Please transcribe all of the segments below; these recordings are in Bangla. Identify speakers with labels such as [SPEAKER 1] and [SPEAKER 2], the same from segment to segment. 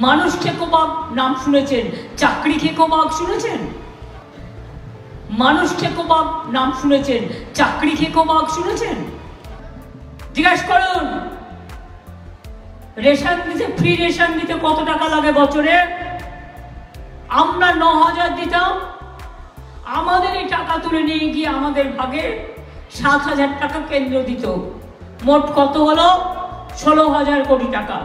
[SPEAKER 1] মানুষ খেকো বাঘ নাম শুনেছেন, চাকরি খেকো বাঘ শুনেছেন? মানুষ খেকো বাঘ নাম শুনেছেন, চাকরি খেকো বাঘ শুনেছেন? জিজ্ঞাসা করুন, রেশন দিতে, ফ্রি রেশন দিতে কত টাকা লাগে বছরে? আমরা 9,000 দিতাম, আমাদের এই টাকা তুলে নিয়ে গিয়ে আমাদের ভাগে 7,000 টাকা কেন্দ্র দিত। মোট কত হলো? 16,000 কোটি টাকা।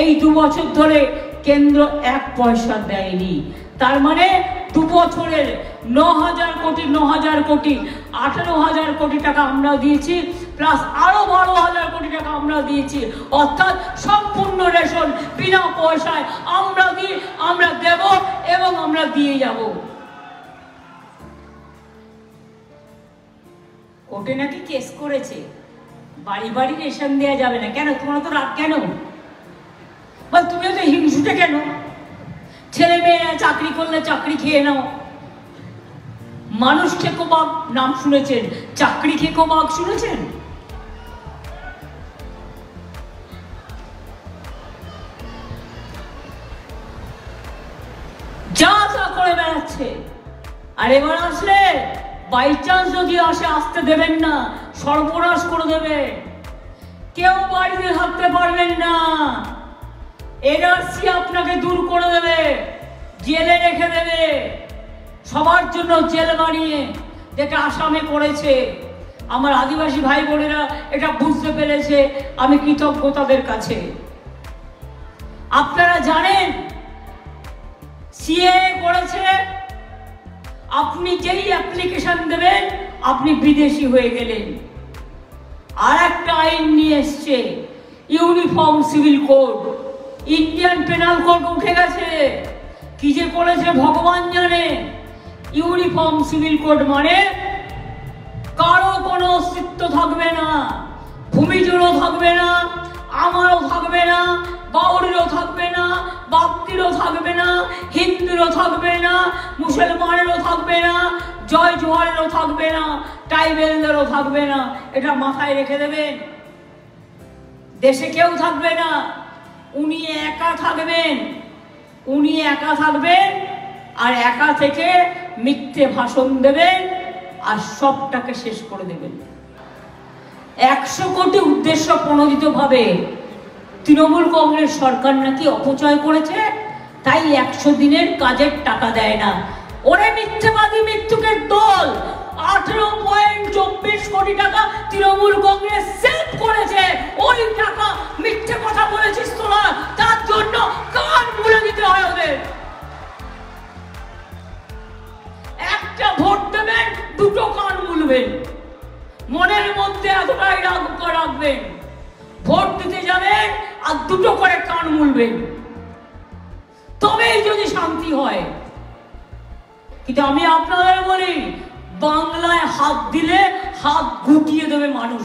[SPEAKER 1] এই 2 বছর ধরে কেন্দ্র 1 পয়সা দেয়নি। তার মানে 2 বছরের 9,000 কোটি 18,000 কোটি টাকা আমরা দিয়েছি, প্লাস আরো 12,000 কোটি টাকা আমরা দিয়েছি। অর্থাৎ সম্পূর্ণ রেশন বিনা পয়সায় আমরা দিই, আমরা দেব এবং আমরা দিয়ে যাব। কোর্টে নাকি কেস করেছে, বাড়ি বাড়ি রেশন দেওয়া যাবে না। কেন? তোমরা তো রাগ কেন? বা তুমিও তো হিংসুটে কেন? ছেলে মেয়েরা চাকরি করলে চাকরি খেয়ে নাও। মানুষ খেকো বাঘ নাম শুনেছেন, চাকরি খেকো বাঘ শুনেছেন? যা যা করে বেড়াচ্ছে। আর এবার আসলে বাই চান্স যদি আসে, আসতে দেবেন না, সর্বনাশ করে দেবে। কেউ বাড়িতে থাকতে পারবেন না। এনআরসি আপনাকে দূর করে দেবে, জেলে রেখে দেবে। সবার জন্য জেল বানিয়ে, যেটা আসামে করেছে। আমার আদিবাসী ভাই বোনেরা এটা বুঝতে পেরেছে, আমি কৃতজ্ঞ তাদের কাছে। আপনারা জানেন সিএ করেছে, আপনি যেই অ্যাপ্লিকেশন দেবেন আপনি বিদেশি হয়ে গেলেন। আর একটা আইন নিয়ে এসছে, uniform civil code. Indian penal code উঠে গেছে। কি যে করেছে ভগবান জানে। ইউনিফর্ম সিভিল কোড মানে কারো কোনো অস্তিত্ব থাকবে না, ভূমিজুরও থাকবে না, আমারও থাকবে না, বাউরিরও থাকবে না, বাপ্তিরও থাকবে না, হিন্দুরও থাকবে না, মুসলমানেরও থাকবে না, জয় জোহারেরও থাকবে না, ট্রাইবেলদেরও থাকবে না। এটা মাথায় রেখে দেবেন। দেশে কেউ থাকবে না, উনি একা থাকবেন। উনি একা থাকবেন আর একা থেকে মিথ্যে ভাষণ দেবেন আর সবটাকে শেষ করে দেবেন। 100 কোটি উদ্দেশ্য প্রণোদিতভাবে তৃণমূল কংগ্রেস সরকার নাকি অপচয় করেছে, তাই 100 দিনের কাজের টাকা দেয় না। ওরে মিথ্যেবাদী, মৃত্যুকের দল। 18.24 কোটি টাকা তৃণমূল কংগ্রেস সেভ করেছে। ওই টাকা মিথ্যে কথা বলেছিস তোরা, তার জন্য কান মুলে দিতে হয় ওদের। একটা ভোট দেবেন, 2টো কান মুলবেন। মনের মধ্যে এতটাই রাখবেন, ভোট দিতে যাবেন আর 2টো করে কান মুলবেন, তবেই যদি শান্তি হয়। কিন্তু আমি আপনাদের বলি, বাংলায় হাত দিলে হাত গুটিয়ে দেবে মানুষ।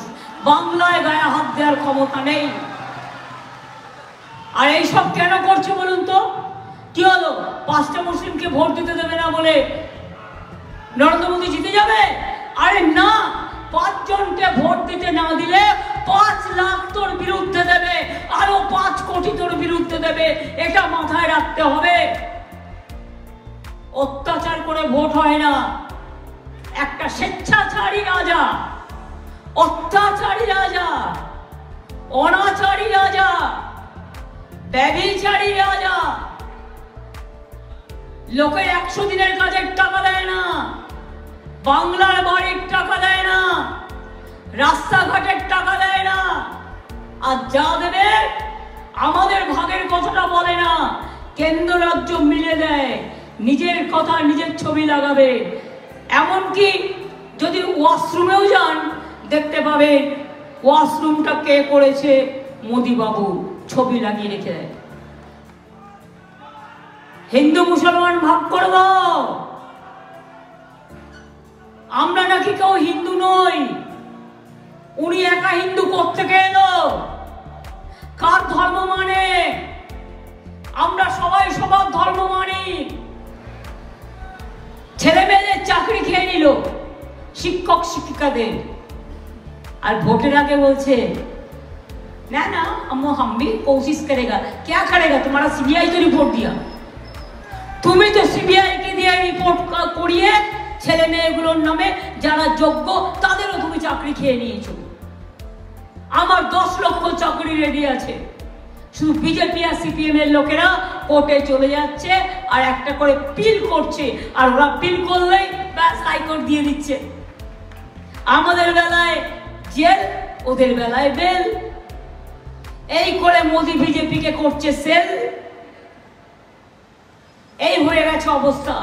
[SPEAKER 1] বাংলায় গায়ে হাত দেওয়ার ক্ষমতা নেই। আর এইসব কেন করছে বলুন তো? কি হলো, 5টা মুসলিমকে ভোট দিতে দেবে না বলে নরেন্দ্র মোদী জিতে যাবে? আরে না, 5 জনকে ভোট দিতে না দিলে 5 লাখ তোর বিরুদ্ধে দেবে, আরো 5 কোটি তোর বিরুদ্ধে দেবে। এটা মাথায় রাখতে হবে। অত্যাচার করে ভোট হয় না। একটা স্বেচ্ছাচারী রাজা, অত্যাচারী রাজা, অনাচারী রাজা, ব্যভিচারী রাজা লোকের 100 দিনের কাজের টাকা দেয় না, বাংলার বাড়ির টাকা দেয় না, রাস্তাঘাটের টাকা দেয় না। আর যা দেবে আমাদের ভাগের কথাটা বলে না, কেন্দ্র রাজ্য মিলে দেয়। নিজের কথা নিজের ছবি লাগাবে। এমনকি যদি ওয়াশরুমেও যান দেখতে পাবেন ওয়াশরুমটা কে করেছে, মোদি বাবু, ছবি লাগিয়ে রেখে দেয়। হিন্দু মুসলমান ভাগ করে দাও। আমরা নাকি কেউ হিন্দু নই। উনি একা হিন্দু কোত্থেকে এলো? কার ধর্ম মানে? আমরা সবাই সবার ধর্ম মানি। ছেলে মেয়েদের চাকরি খেয়ে নিল, শিক্ষক শিক্ষিকাদের। আর ভোটের আগে বলছে ना हम भी कोशिश करेगा। क्या करेगा? तुम्हारा सीबीआई तो रिपोर्ट दिया, तुम्हें तो सीबीआई के दिया रिपोर्ट करिए ছেলে মেয়েগুলোর নামে যারা যোগ্য তাদেরও তুমি চাকরি খেয়ে নিয়েছো। আমার 10 লক্ষ চাকরি রেডি আছে, শুধু বিজেপি আর সিপিএম এর লোকেরা কোর্টে চলে যাচ্ছে আর একটা করে পিল করছে, আর ওরা পিল করলেই ব্যাস হাইকোর্ট দিয়ে দিচ্ছে। আমাদের বেলায় জেল, ওদের বেলায় বেল, এই করে মোদি বিজেপিকে করছে সেল। এই হয়ে গেছে অবস্থা।